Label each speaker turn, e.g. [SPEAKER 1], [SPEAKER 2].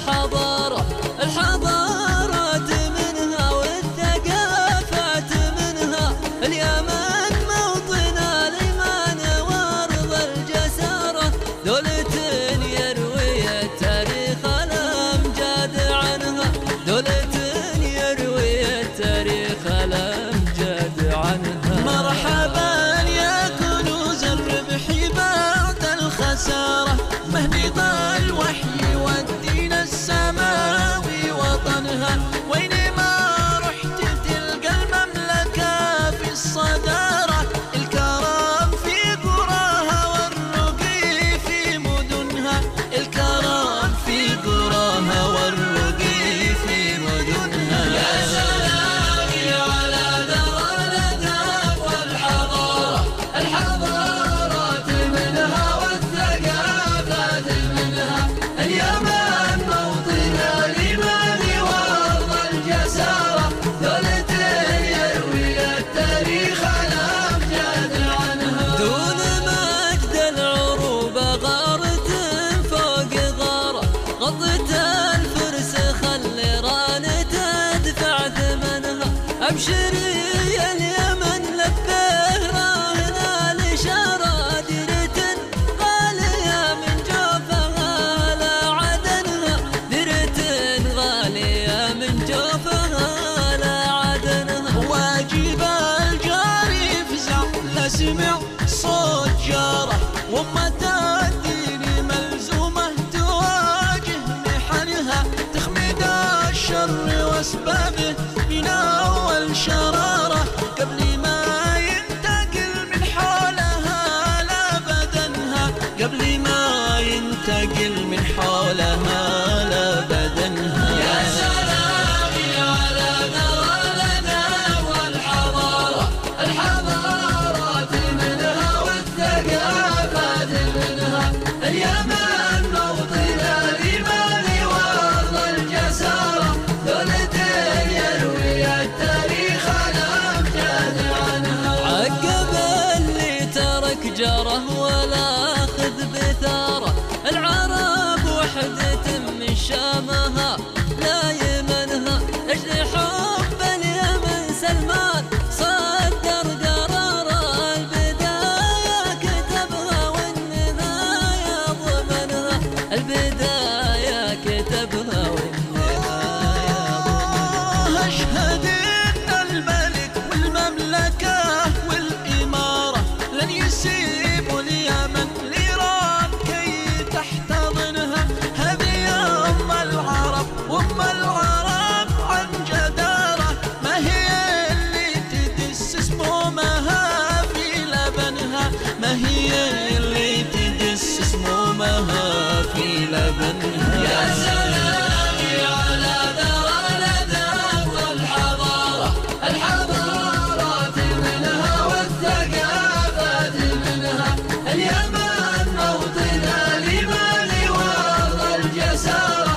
[SPEAKER 1] الحضارة، الحضارات منها والثقافات منها. اليمن موطن الإيمان وأرض الجسارة، دولة يروي التاريخ الأمجاد عنها، دولة يروي التاريخ الأمجاد عنها.
[SPEAKER 2] مرحبا يا كنوز الربح بعد الخسارة، مهبط الوحي والدين السماوي وطنها. وينما رحت تلقى المملكة في الصدارة، الكرم في قراها والرقي في مدنها، الكرم في قراها والرقي في مدنها.
[SPEAKER 1] يا سلامي على دار الأدب والحضارة، الحضارات منها والثقافات منها. اليمن موطن الإيمان وأرض الجسارة، دولة يروي التاريخ الأمجاد عنها. دون مجد العروبة غارة فوق غارة، غضت الفرس خلي ران تدفع ثمنها. أبشري يا اليمن لبيه راهنا الإشارة، ديرة غالية من جوفها لا عدنها، ديرة غالية من جوفها لا عدنها.
[SPEAKER 2] واجب الجاري يفزع لا سمع صوت جاره، وأمة الدين ملزومة تواجه محنها، تخمد الشر وأسبابه من أول شرارة، قبل ما ينتقل من حولها لا بدنها، قبل ما ينتقل من حولها لا بدنها.
[SPEAKER 1] يا سلامي على دار الأدب والحضارة، الحضارات منها والثقافات منها. اليمن موطن الإيمان وأرض الجسارة، دولة يروي التاريخ الأمجاد عنها. عقب اللي ترك جاره ولا أخذ بثاره، العرب وحدة من شامها لا يمنها. أجل حب اليمن سلمان صدر قراره، البداية كتبها والنهاية ضمنها، البداية كتبها والنهاية ضمنها.
[SPEAKER 2] أشهد إن الملك والمملكة والإمارة لن يسيبوا اليمن لإيران كي تحتضنها. هذه أم العرب وأم العرب عن جدارة، ما هي اللي تدس سمومها في لبنها، ما هي اللي تدس سمومها في لبنها.
[SPEAKER 1] يا سلامي على دار الأدب والحضارة، الحضارات منها والثقافات منها. اليمن موطن الإيمان وأرض الجسارة،